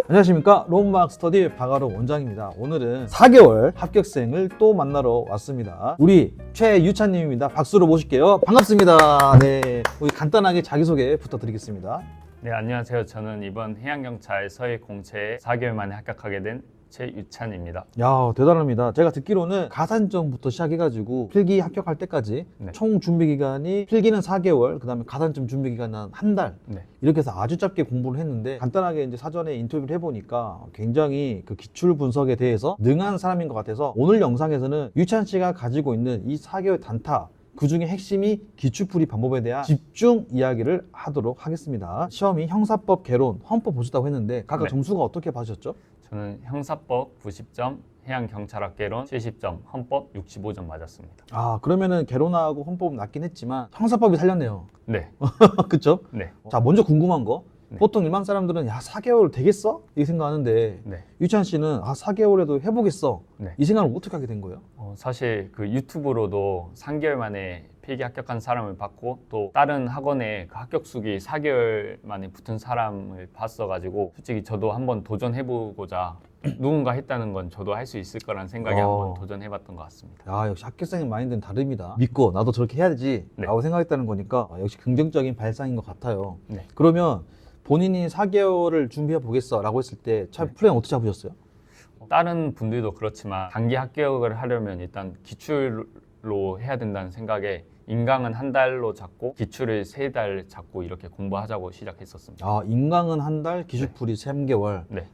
안녕하십니까. 로봇마학 스터디 박아로 원장입니다. 오늘은 4개월 합격생을 또 만나러 왔습니다. 우리 최유찬님입니다. 박수로 모실게요. 반갑습니다. 네, 우리 간단하게 자기소개 부탁드리겠습니다. 네, 안녕하세요. 저는 이번 해양경찰 서해 공채에 4개월 만에 합격하게 된 최유찬입니다. 야, 대단합니다. 제가 듣기로는 가산점부터 시작해가지고 필기 합격할 때까지 네. 총 준비기간이 필기는 4개월, 그 다음에 가산점 준비기간은 한 달. 네. 이렇게 해서 아주 짧게 공부를 했는데 간단하게 이제 사전에 인터뷰를 해보니까 굉장히 그 기출 분석에 대해서 능한 사람인 것 같아서 오늘 영상에서는 유찬 씨가 가지고 있는 이 4개월 단타 그 중에 핵심이 기출풀이 방법에 대한 집중 이야기를 하도록 하겠습니다. 시험이 형사법, 개론, 헌법 보셨다고 했는데 각각 네. 점수가 어떻게 봐셨죠? 저는 형사법 90점, 해양경찰학개론 70점, 헌법 65점 맞았습니다. 아, 그러면은 개론하고 헌법은 낮긴 했지만 형사법이 살렸네요. 네. 그쵸? 네. 자, 먼저 궁금한 거. 네. 보통 일반 사람들은 야, 4개월 되겠어? 이렇게 생각하는데 네. 유찬 씨는 아, 4개월에도 해보겠어. 네. 이 생각을 어떻게 하게 된 거예요? 사실 그 유튜브로도 3개월 만에 필기 합격한 사람을 봤고 또 다른 학원에 그 합격 수기 4개월 만에 붙은 사람을 봤어가지고 솔직히 저도 한번 도전해보고자 누군가 했다는 건 저도 할 수 있을 거란 생각에 한번 도전해봤던 것 같습니다. 야, 역시 합격생의 마인드는 다릅니다. 믿고 나도 저렇게 해야지 네. 라고 생각했다는 거니까 역시 긍정적인 발상인 것 같아요. 네. 그러면 본인이 4개월을 준비해 보겠어 라고 했을 때 참 플랜 어떻게 잡으셨어요? 다른 분들도 그렇지만 단기 합격을 하려면 일단 기출로 해야 된다는 생각에 인강은 한 달로 잡고 기출을 3달 잡고 이렇게 공부하자고 시작했었습니다. 아, 인강은 한 달, 기술풀이 3개월. 네.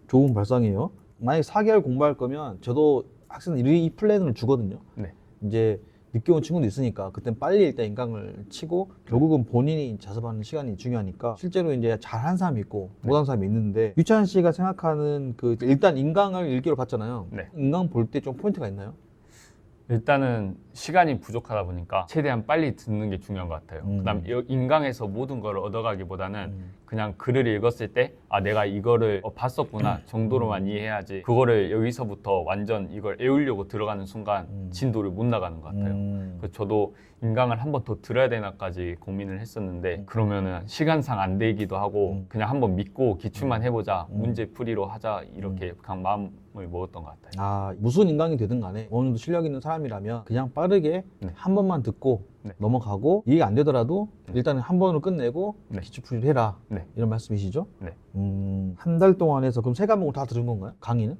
좋은 발상이에요. 만약에 4개월 공부할 거면 저도 학생들 이 플랜을 주거든요. 네. 이제 늦게 온 친구도 있으니까 그땐 빨리 일단 인강을 치고 결국은 본인이 자습하는 시간이 중요하니까 실제로 이제 잘한 사람이 있고 못한 사람이 있는데 유찬 씨가 생각하는 그 일단 인강을 1개월 봤잖아요. 네. 인강 볼 때 좀 포인트가 있나요? 일단은 시간이 부족하다 보니까 최대한 빨리 듣는 게 중요한 것 같아요. 그다음 인강에서 모든 걸 얻어가기보다는 그냥 글을 읽었을 때 아 내가 이거를 봤었구나 정도로만 이해해야지 그거를 여기서부터 완전 이걸 외우려고 들어가는 순간 진도를 못 나가는 것 같아요. 그래서 저도 인강을 한 번 더 들어야 되나까지 고민을 했었는데 그러면은 시간상 안 되기도 하고 그냥 한번 믿고 기출만 해보자 문제 풀이로 하자 이렇게 그냥 마음을 먹었던 것 같아요. 아, 무슨 인강이 되든 간에 어느 정도 실력 있는 사람이라면 그냥 빠르게 네. 한 번만 듣고 네. 넘어가고 이해가 안 되더라도 일단은 한 번으로 끝내고 네. 기출풀이를 해라. 네. 이런 말씀이시죠? 네. 한 달 동안 해서 그럼 3과목을 다 들은 건가요? 강의는?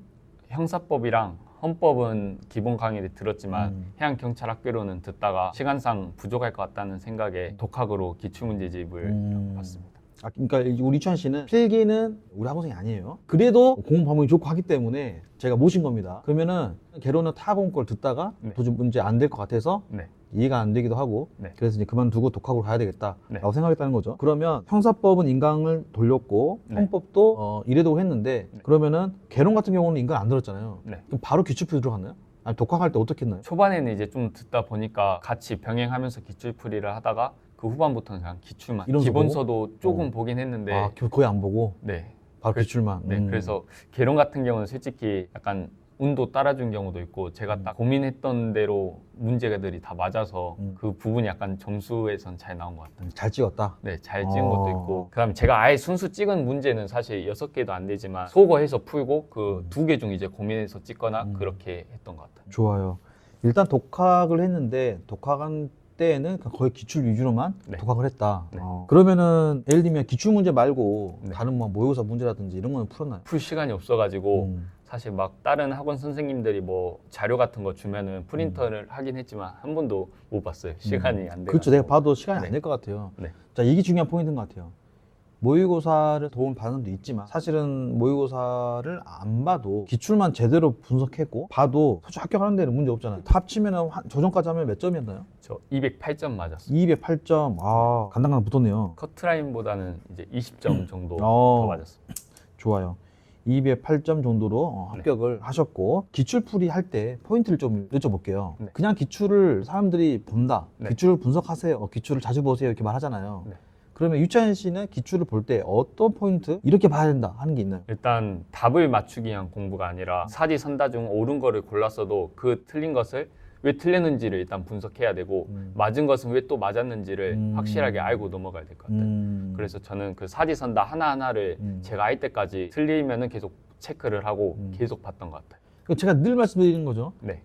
형사법이랑 헌법은 기본 강의를 들었지만 해양경찰학개론은 듣다가 시간상 부족할 것 같다는 생각에 독학으로 기출문제집을 봤습니다. 아, 그러니까 우리 이찬 씨는 필기는 우리 학원생이 아니에요. 그래도 공부 방법이 좋고 하기 때문에 제가 모신 겁니다. 그러면은 개론은 타공 걸 듣다가 네. 도저히 문제 안 될 것 같아서 네. 이해가 안 되기도 하고 네. 그래서 이제 그만두고 독학으로 가야 되겠다라고 네. 생각했다는 거죠. 그러면 형사법은 인강을 돌렸고 네. 헌법도 이래도 했는데 네. 그러면은 개론 같은 경우는 인강 안 들었잖아요. 네. 그럼 바로 기출풀이 들어갔나요? 아니 독학할 때 어떻게 했나요? 초반에는 이제 좀 듣다 보니까 같이 병행하면서 기출풀이를 하다가 그 후반부터는 그냥 기출만 이론서 기본서도 조금 어. 보긴 했는데 아, 거의 안 보고 네. 바로 그- 기출만. 네, 그래서 개론 같은 경우는 솔직히 약간 운도 따라준 경우도 있고 제가 딱 고민했던 대로 문제들이 다 맞아서 그 부분이 약간 점수에선 잘 나온 것 같아요. 잘 찍었다. 네, 잘 찍은 것도 어. 있고 그다음에 제가 아예 순수 찍은 문제는 사실 6개도 안 되지만 소거해서 풀고 그 2개 중 이제 고민해서 찍거나 그렇게 했던 것 같아요. 좋아요. 일단 독학을 했는데 독학한 때에는 거의 기출 위주로만 네. 독학을 했다. 네. 그러면은 예를 들면 기출 문제 말고 네. 다른 뭐 모의고사 문제라든지 이런 거는 풀었나요? 풀 시간이 없어가지고 사실 막 다른 학원 선생님들이 뭐 자료 같은 거 주면은 프린터를 하긴 했지만 한 번도 못 봤어요. 시간이 안 돼. 그렇죠. 내가 봐도 시간이 네. 안 될 것 같아요. 네. 자, 이게 중요한 포인트인 것 같아요. 모의고사를 도움 받는 사람도 있지만 사실은 모의고사를 안 봐도 기출만 제대로 분석했고 봐도 솔직히 합격하는 데는 문제 없잖아요. 다 합치면 조정까지 하면 몇 점이었나요? 저 208점 맞았어요. 208점. 아, 간당간당 붙었네요. 커트라인보다는 이제 20점 정도 어. 더 맞았어요. 좋아요. 208점 정도로 합격을 하셨고 기출풀이 할 때 포인트를 좀 여쭤볼게요. 네. 그냥 기출을 사람들이 본다. 네. 기출을 분석하세요. 기출을 자주 보세요. 이렇게 말하잖아요. 네. 그러면 유찬 씨는 기출을 볼 때 어떤 포인트 이렇게 봐야 된다 하는 게 있나요? 일단 답을 맞추기 위한 공부가 아니라 사지선다 중 옳은 거를 골랐어도 그 틀린 것을 왜 틀렸는지를 일단 분석해야 되고 맞은 것은 왜 또 맞았는지를 확실하게 알고 넘어가야 될 것 같아요. 그래서 저는 그 사지선다 하나하나를 제가 알 때까지 틀리면은 계속 체크를 하고 계속 봤던 것 같아요. 제가 늘 말씀드리는 거죠. 네.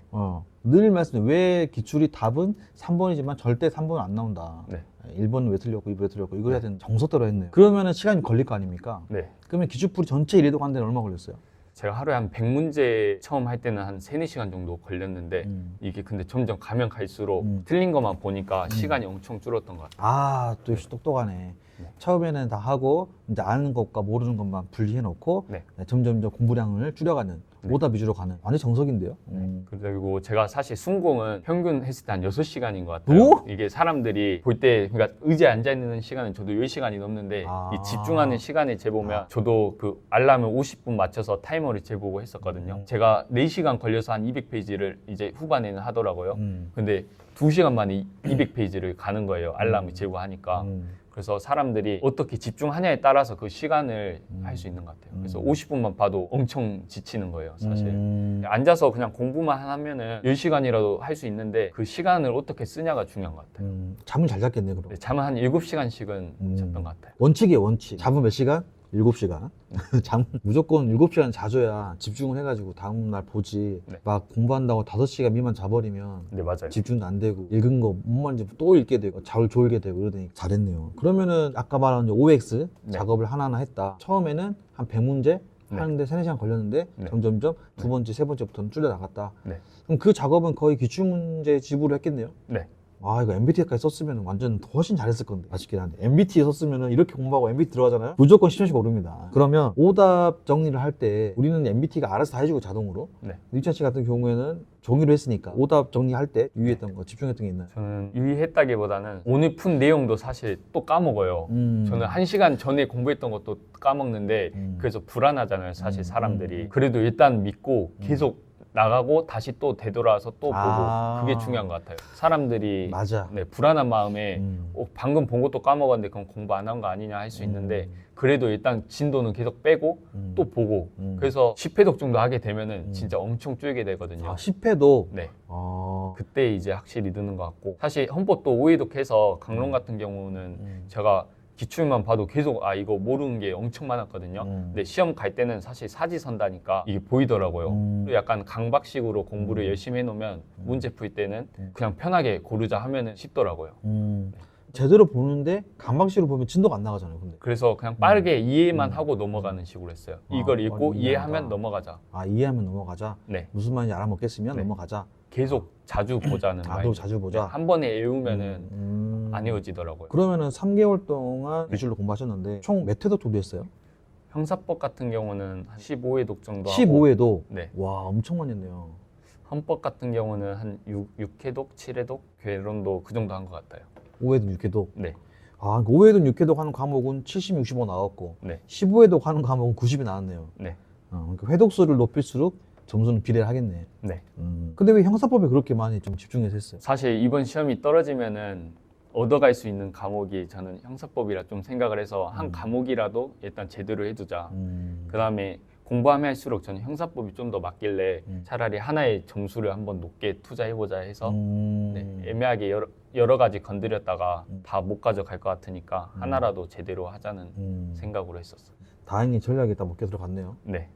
늘 말씀드려요. 왜 기출이 답은 3번이지만 절대 3번은 안 나온다. 네. 1번은 왜 틀렸고 2번 왜 틀렸고 이걸 해야 되는 정석대로 했네요. 그러면은 시간이 걸릴 거 아닙니까? 네. 그러면 기출풀이 전체 이래도 가는 데는 얼마 걸렸어요? 제가 하루에 한 100문제 처음 할 때는 한 3-4시간 정도 걸렸는데 이게 근데 점점 가면 갈수록 틀린 것만 보니까 시간이 엄청 줄었던 것 같아요. 아, 또 역시 똑똑하네. 네. 처음에는 다 하고 이제 아는 것과 모르는 것만 분리해 놓고 네. 점점 공부량을 줄여가는 오답 위주로 가는 완전 정석인데요. 그리고 제가 사실 순공은 평균 했을 때 한 6시간인 것 같아요. 오? 이게 사람들이 볼 때 그러니까 의자에 앉아있는 시간은 저도 10시간이 넘는데 이 집중하는 시간을 재보면 저도 그 알람을 50분 맞춰서 타이머를 재보고 했었거든요. 제가 4시간 걸려서 한 200페이지를 이제 후반에는 하더라고요. 근데 2시간 만에 200페이지를 가는 거예요. 알람을 재고 하니까. 그래서 사람들이 어떻게 집중하냐에 따라서 그 시간을 할 수 있는 것 같아요. 그래서 50분만 봐도 엄청 지치는 거예요, 사실. 앉아서 그냥 공부만 하면은 10시간이라도 할 수 있는데 그 시간을 어떻게 쓰냐가 중요한 것 같아요. 잠을 잘 잤겠네, 그럼. 네, 잠은 한 7시간씩은 잤던 것 같아요. 원칙이에요, 원칙. 잠은 몇 시간? 7시간. 잠 무조건 7시간 자줘야 집중을 해가지고 다음날 보지. 네. 막 공부한다고 5시간 미만 자버리면 네, 맞아요. 집중도 안 되고 읽은 거 뭔 말인지 또 읽게 되고 잘 졸게 되고 이러더니 잘했네요. 그러면은 아까 말한 OX 네. 작업을 하나하나 했다. 처음에는 한 100문제 네. 하는데 3-4시간 걸렸는데 네. 점점점 두 번째, 세 번째부터는 줄여나갔다. 네. 그럼 그 작업은 거의 기출문제 집으로 했겠네요. 네. 아, 이거 MBTI까지 썼으면 완전 훨씬 잘했을 건데. 아쉽긴 한데. MBTI 썼으면 이렇게 공부하고 MBTI 들어가잖아요? 무조건 10점씩 오릅니다. 그러면 오답 정리를 할 때 우리는 MBTI가 알아서 다 해주고 자동으로. 네. 유찬 씨 같은 경우에는 종이로 했으니까 오답 정리할 때 유의했던 거, 집중했던 게 있나요? 저는 유의했다기보다는 오늘 푼 내용도 사실 또 까먹어요. 저는 1시간 전에 공부했던 것도 까먹는데 그래서 불안하잖아요, 사실 사람들이. 그래도 일단 믿고 계속 나가고 다시 또 되돌아와서 또 보고 그게 중요한 것 같아요. 사람들이 맞아. 네, 불안한 마음에 방금 본 것도 까먹었는데 그럼 공부 안 한 거 아니냐 할 수 있는데 그래도 일단 진도는 계속 빼고 또 보고 그래서 10회독 정도 하게 되면은 진짜 엄청 줄게 되거든요. 10회도? 네. 아, 그때 이제 확실히 느는 것 같고 사실 헌법도 5회독해서 강론 같은 경우는 제가 기출만 봐도 계속 이거 모르는 게 엄청 많았거든요. 근데 시험 갈 때는 사실 사지선다니까 이게 보이더라고요. 그리고 약간 강박식으로 공부를 열심히 해놓으면 문제 풀 때는 그냥 편하게 고르자 하면은 쉽더라고요. 제대로 보는데 강박식으로 보면 진도가 안 나가잖아요. 근데. 그래서 그냥 빠르게 이해만 하고 넘어가는 식으로 했어요. 이걸 읽고 이해한다. 이해하면 넘어가자. 이해하면 넘어가자. 네. 무슨 말인지 알아먹겠으면 네. 넘어가자. 계속 자주 보자는 또 마인드. 자주 보자. 네, 한 번에 외우면은 안 외워지더라고요. 그러면은 3개월 동안 기출로 공부하셨는데 총 몇 회독 정도 했어요? 형사법 같은 경우는 한 15회독 정도 하고 15회도? 네. 와, 엄청 많이 했네요. 헌법 같은 경우는 한 6회독, 7회독, 괴론도 그 정도 한 것 같아요. 5회독, 6회독? 네. 5회독, 6회독 하는 과목은 70, 65 나왔고 네. 15회독 하는 과목은 90이 나왔네요. 네. 그러니까 회독수를 높일수록 점수는 비례를 하겠네. 네. 근데 왜 형사법에 그렇게 많이 좀 집중해서 했어요? 사실 이번 시험이 떨어지면은 얻어갈 수 있는 과목이 저는 형사법이라 좀 생각을 해서 한 과목이라도 일단 제대로 해두자. 그 다음에 공부하면 할수록 저는 형사법이 좀 더 맞길래 차라리 하나의 점수를 한번 높게 투자해보자 해서 네, 애매하게 여러 가지 건드렸다가 다 못 가져갈 것 같으니까 하나라도 제대로 하자는 생각으로 했었어요. 다행히 전략이 다 먹게 들어갔네요. 네.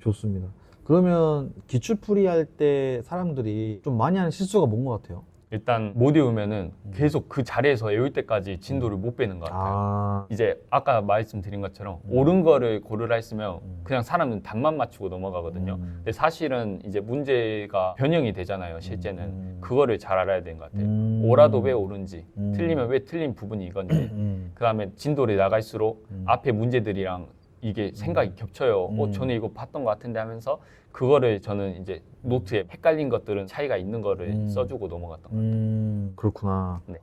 좋습니다. 그러면 기출풀이 할 때 사람들이 좀 많이 하는 실수가 뭔 것 같아요? 일단 못 외우면은 계속 그 자리에서 외울 때까지 진도를 못 빼는 것 같아요. 이제 아까 말씀드린 것처럼 옳은 거를 고르라 했으면 그냥 사람은 답만 맞추고 넘어가거든요. 근데 사실은 이제 문제가 변형이 되잖아요, 실제는. 그거를 잘 알아야 되는 것 같아요. 옳아도 왜 옳은지, 틀리면 왜 틀린 부분이 이건지. 그 다음에 진도를 나갈수록 앞에 문제들이랑 이게 생각이 겹쳐요. 저는 이거 봤던 것 같은데 하면서 그거를 저는 이제 노트에 헷갈린 것들은 차이가 있는 거를 써주고 넘어갔던 것 같아요. 그렇구나. 네.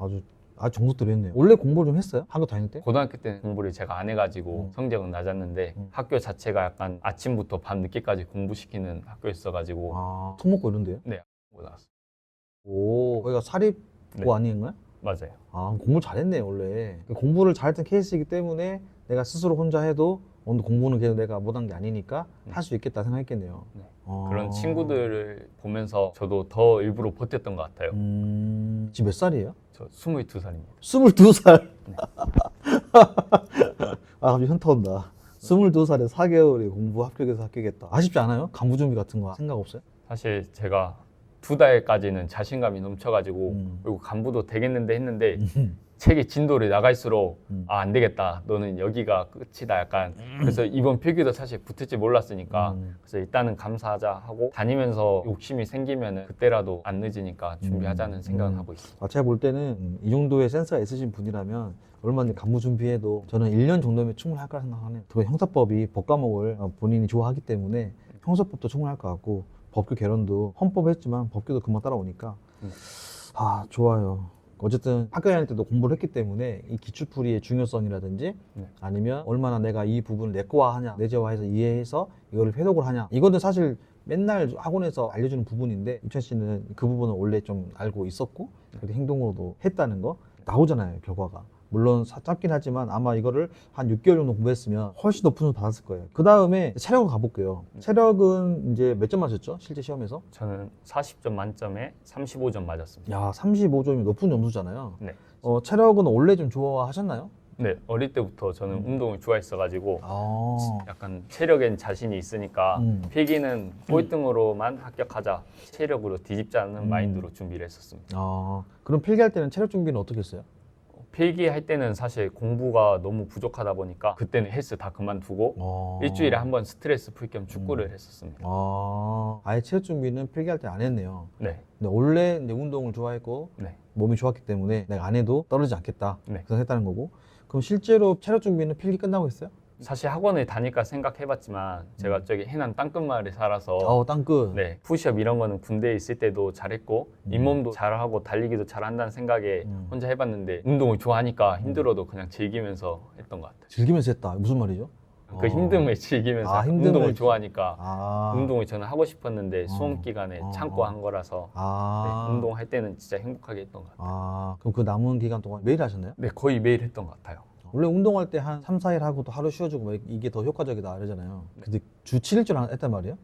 아주 정석대로 했네요. 원래 공부를 좀 했어요? 학교 다닐 때? 고등학교 때 공부를 제가 안 해가지고 성적은 낮았는데 학교 자체가 약간 아침부터 밤 늦게까지 공부시키는 학교였어가지고 특목고 이런데요? 네, 못 나왔어요. 오, 거기가 사립고 네. 아닌가요? 맞아요. 공부 잘했네 원래. 공부를 잘했던 케이스이기 때문에 내가 스스로 혼자 해도 오늘 공부는 계속 내가 못한 게 아니니까 할 수 있겠다 생각했겠네요. 네. 어. 그런 친구들을 보면서 저도 더 일부러 버텼던 것 같아요. 지금 몇 살이에요? 저 22살입니다. 22살. 아, 갑자기 현타 온다. 22살에 4개월에 공부 합격해서 합격했다. 아쉽지 않아요? 간부 준비 같은 거 생각 없어요? 사실 제가 2달까지는 자신감이 넘쳐가지고 그리고 간부도 되겠는데 했는데 책의 진도를 나갈수록 아, 안 되겠다. 너는 여기가 끝이다. 약간 그래서 이번 필기도 사실 붙을지 몰랐으니까 그래서 일단은 감사하자 하고 다니면서 욕심이 생기면은 그때라도 안 늦으니까 준비하자는 생각은 하고 있어요. 아, 제가 볼 때는 이 정도의 센스가 있으신 분이라면 얼마든지 간부 준비해도 저는 1년 정도면 충분할 거라 생각하네요. 특히 형사법이 법과목을 본인이 좋아하기 때문에 형사법도 충분할 것 같고 법규 개론도 헌법 했지만 법규도 금방 따라오니까 아, 좋아요. 어쨌든 학교 다닐 때도 공부를 했기 때문에 이 기출풀이의 중요성이라든지 아니면 얼마나 내가 이 부분을 내과화하냐 내재화해서 이해해서 이거를 회독을 하냐 이거는 사실 맨날 학원에서 알려주는 부분인데 유찬 씨는 그 부분을 원래 좀 알고 있었고 그렇게 행동으로도 했다는 거 나오잖아요, 결과가. 물론 짧긴 하지만 아마 이거를 한 6개월 정도 공부했으면 훨씬 높은 점수 받았을 거예요. 그 다음에 체력을 가볼게요. 체력은 이제 몇 점 맞았죠? 실제 시험에서? 저는 40점 만점에 35점 맞았습니다. 야, 35점이 높은 점수잖아요. 네. 체력은 원래 좀 좋아하셨나요? 네, 어릴 때부터 저는 운동을 좋아했어가지고 아, 약간 체력엔 자신이 있으니까 필기는 꼴등으로만 합격하자, 체력으로 뒤집자는 마인드로 준비를 했었습니다. 아, 그럼 필기할 때는 체력 준비는 어떻게 했어요? 필기할 때는 사실 공부가 너무 부족하다 보니까 그때는 헬스 다 그만두고 일주일에 한 번 스트레스 풀 겸 축구를 했었습니다. 아예 체력 준비는 필기할 때 안 했네요. 네, 근데 원래 이제 운동을 좋아했고 네. 몸이 좋았기 때문에 내가 안 해도 떨어지지 않겠다 네. 그래서 했다는 거고. 그럼 실제로 체력 준비는 필기 끝나고 했어요? 사실 학원을 다니까 생각해봤지만 제가 저기 해남 땅끝마을에 살아서 땅끝. 네, 푸시업 이런 거는 군대에 있을 때도 잘했고 잇몸도 잘하고 달리기도 잘한다는 생각에 혼자 해봤는데 운동을 좋아하니까 힘들어도 그냥 즐기면서 했던 것 같아요. 즐기면서 했다. 무슨 말이죠? 그 힘듦을 즐기면서 힘듦을 운동을 좋아하니까 운동을 저는 하고 싶었는데 수험 기간에 참고 한 거라서 네, 운동할 때는 진짜 행복하게 했던 것 같아요. 그럼 그 남은 기간 동안 매일 하셨나요? 네, 거의 매일 했던 것 같아요. 원래 운동할 때 한 3, 4일 하고 또 하루 쉬어주고 막 이게 더 효과적이다 이러잖아요. 근데 주 7일째 했단 말이에요?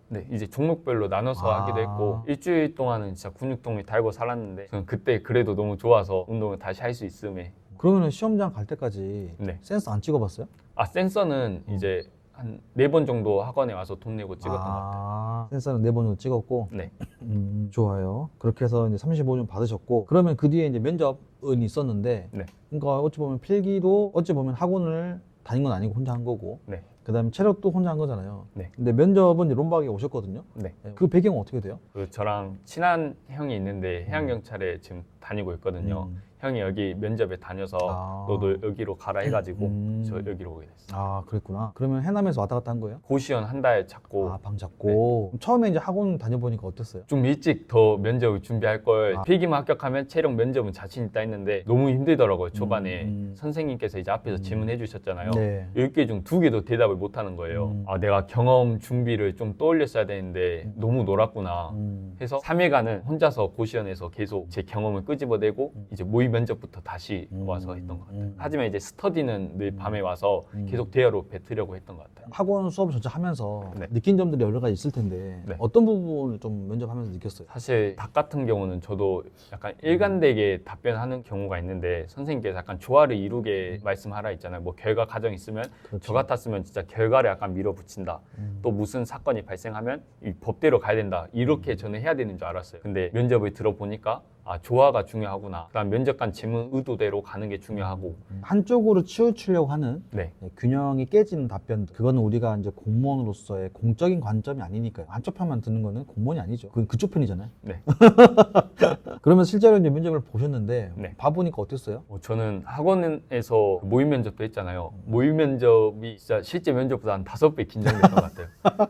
네, 이제 종목별로 나눠서 하기도 했고 일주일 동안은 진짜 근육통이 달고 살았는데 저는 그때 그래도 너무 좋아서 운동을 다시 할 수 있음에. 그러면 시험장 갈 때까지 네. 센스 안 찍어봤어요? 센서는 이제 한 4번 정도 학원에 와서 돈 내고 찍었던 것 같아요. 센서는 4번 정도 찍었고. 네. 좋아요. 그렇게 해서 이제 35점 받으셨고, 그러면 그 뒤에 이제 면접은 있었는데, 네. 그러니까 어찌 보면 필기도 어찌 보면 학원을 다닌 건 아니고 혼자 한 거고, 네. 그다음에 체력도 혼자 한 거잖아요. 네. 근데 면접은 이제 론박에 오셨거든요. 네. 그 배경은 어떻게 돼요? 그 저랑 친한 형이 있는데 해양경찰에 지금 다니고 있거든요. 형이 여기 면접에 다녀서 너도 여기로 가라 해가지고 저 여기로 오게 됐어요. 그랬구나. 그러면 해남에서 왔다 갔다 한 거예요? 고시원 한 달 잡고 방 잡고. 그럼 처음에 이제 학원 다녀보니까 어땠어요? 좀 일찍 더 면접을 준비할 걸 필기만 합격하면 체력 면접은 자신 있다 했는데 너무 힘들더라고요. 초반에 선생님께서 이제 앞에서 질문해 주셨잖아요. 네. 10개 중 2개도 대답을 못 하는 거예요. 내가 경험 준비를 좀 떠올렸어야 되는데 너무 놀았구나 해서 3일간은 혼자서 고시원에서 계속 제 경험을 끄집어내고 이제 모의 면접부터 다시 와서 했던 것 같아요. 하지만 이제 스터디는 늘 밤에 와서 계속 대화로 뱉으려고 했던 것 같아요. 학원 수업을 전체 하면서 네. 느낀 점들이 여러 가지 있을 텐데 네. 어떤 부분을 좀 면접하면서 느꼈어요? 사실 닭 같은 경우는 저도 약간 일관되게 답변하는 경우가 있는데 선생님께서 약간 조화를 이루게 말씀하라 있잖아요. 뭐 결과 가정 있으면 그렇죠. 저 같았으면 진짜 결과를 약간 밀어붙인다. 또 무슨 사건이 발생하면 이 법대로 가야 된다. 이렇게 저는 해야 되는 줄 알았어요. 근데 면접을 들어보니까 조화가 중요하구나. 그다음 면접관 질문 의도대로 가는 게 중요하고. 한쪽으로 치우치려고 하는 네. 균형이 깨지는 답변들. 그거는 우리가 이제 공무원으로서의 공적인 관점이 아니니까요. 한쪽 편만 듣는 거는 공무원이 아니죠. 그건 그쪽 편이잖아요. 네. 그러면 실제로 이제 면접을 보셨는데 네. 봐보니까 어땠어요? 저는 학원에서 모의 면접도 했잖아요. 모의 면접이 진짜 실제 면접보다 한 5배 긴장됐던 것 같아요.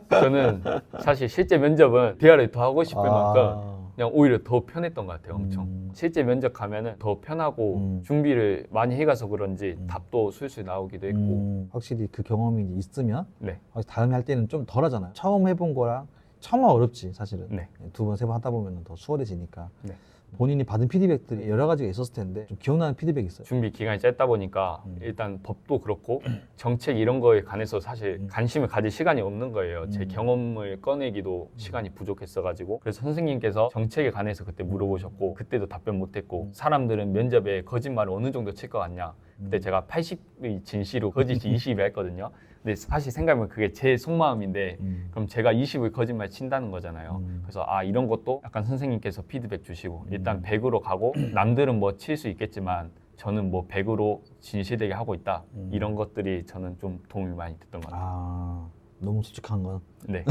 저는 사실 실제 면접은 대화를 더 하고 싶을 만큼 그냥 오히려 더 편했던 것 같아요. 엄청. 실제 면접 가면은 더 편하고 준비를 많이 해가서 그런지 답도 술술 나오기도 했고. 확실히 그 경험이 이제 있으면 네. 다음에 할 때는 좀 덜 하잖아요. 처음 해본 거랑 처음은 어렵지 사실은. 네. 2번, 3번 하다 보면 더 수월해지니까. 네. 본인이 받은 피드백들이 여러 가지가 있었을 텐데 좀 기억나는 피드백이 있어요? 준비 기간이 짧다 보니까 일단 법도 그렇고 정책 이런 거에 관해서 사실 관심을 가질 시간이 없는 거예요. 제 경험을 꺼내기도 시간이 부족했어가지고 그래서 선생님께서 정책에 관해서 그때 물어보셨고 그때도 답변 못했고 사람들은 면접에 거짓말을 어느 정도 칠 것 같냐 그때 제가 80의 진실로 거짓이 20이 했거든요. 근데 사실 생각하면 그게 제 속마음인데 그럼 제가 20을 거짓말 친다는 거잖아요. 그래서 이런 것도 약간 선생님께서 피드백 주시고 일단 100으로 가고 남들은 뭐 칠 수 있겠지만 저는 뭐 100으로 진실되게 하고 있다. 이런 것들이 저는 좀 도움이 많이 됐던 것 같아요. 너무 솔직한 건. 네.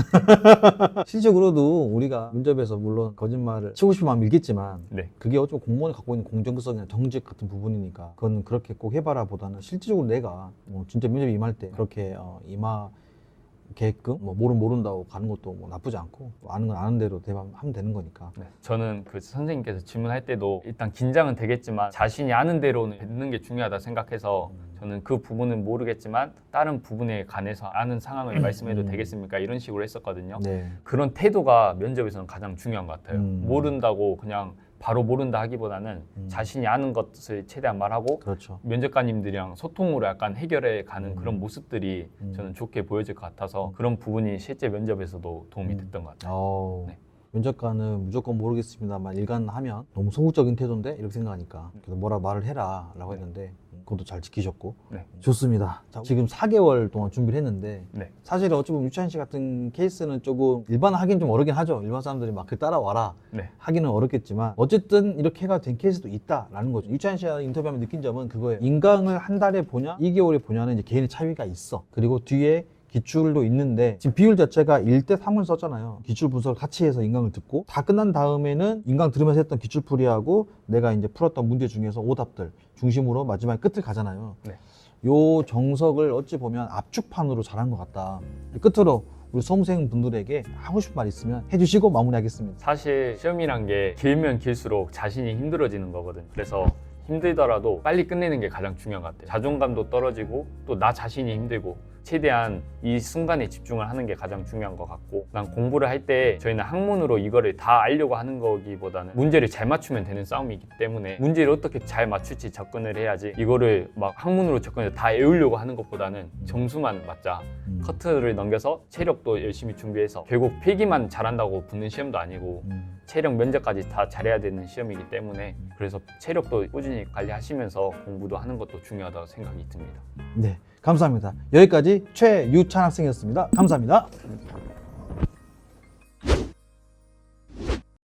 실질적으로도 우리가 면접에서 물론 거짓말을 치고 싶은 마음이 있겠지만 네. 그게 어쩌면 공무원이 갖고 있는 공정성이나 정직 같은 부분이니까 그건 그렇게 꼭 해봐라 보다는 실질적으로 내가 진짜 면접에 임할 때 그렇게 임하게끔 모른다고 가는 것도 나쁘지 않고 아는 건 아는 대로 대답하면 되는 거니까. 네. 저는 그 선생님께서 질문할 때도 일단 긴장은 되겠지만 자신이 아는 대로는 듣는 게 중요하다 생각해서 저는 그 부분은 모르겠지만 다른 부분에 관해서 아는 상황을 말씀해도 되겠습니까? 이런 식으로 했었거든요. 네. 그런 태도가 면접에서는 가장 중요한 것 같아요. 모른다고 그냥 바로 모른다 하기보다는 자신이 아는 것을 최대한 말하고 그렇죠. 면접관님들이랑 소통으로 약간 해결해 가는 그런 모습들이 저는 좋게 보여질 것 같아서 그런 부분이 실제 면접에서도 도움이 됐던 것 같아요. 네. 면접관은 무조건 모르겠습니다만 일관하면 너무 소극적인 태도인데 이렇게 생각하니까 그래서 뭐라 말을 해라 라고 했는데 그것도 잘 지키셨고. 네. 좋습니다. 자, 지금 4개월 동안 준비를 했는데 네. 사실 어찌 보면 유찬 씨 같은 케이스는 조금 일반화하기는 좀 어렵긴 하죠. 일반 사람들이 막 그 따라와라 네. 하기는 어렵겠지만 어쨌든 이렇게 해가 된 케이스도 있다라는 거죠. 유찬 씨와 인터뷰하면 느낀 점은 그거예요. 인강을 한 달에 보냐 2개월에 보냐는 이제 개인의 차이가 있어. 그리고 뒤에 기출도 있는데 지금 비율 자체가 1대 3을 썼잖아요. 기출 분석을 같이 해서 인강을 듣고 다 끝난 다음에는 인강 들으면서 했던 기출풀이하고 내가 이제 풀었던 문제 중에서 오답들 중심으로 마지막에 끝을 가잖아요. 네. 요 정석을 어찌 보면 압축판으로 잘한 것 같다. 끝으로 우리 수험생 분들에게 하고 싶은 말 있으면 해주시고 마무리하겠습니다. 사실 시험이란 게 길면 길수록 자신이 힘들어지는 거거든요. 그래서 힘들더라도 빨리 끝내는 게 가장 중요한 것 같아요. 자존감도 떨어지고 또 나 자신이 힘들고 최대한 이 순간에 집중을 하는 게 가장 중요한 것 같고 난 공부를 할 때 저희는 학문으로 이거를 다 알려고 하는 거기보다는 문제를 잘 맞추면 되는 싸움이기 때문에 문제를 어떻게 잘 맞출지 접근을 해야지 이거를 막 학문으로 접근해서 다 외우려고 하는 것보다는 점수만 맞자 커트를 넘겨서 체력도 열심히 준비해서 결국 필기만 잘한다고 붙는 시험도 아니고 체력 면접까지 다 잘해야 되는 시험이기 때문에 그래서 체력도 꾸준히 관리하시면서 공부도 하는 것도 중요하다고 생각이 듭니다. 네, 감사합니다. 여기까지 최유찬 학생이었습니다. 감사합니다.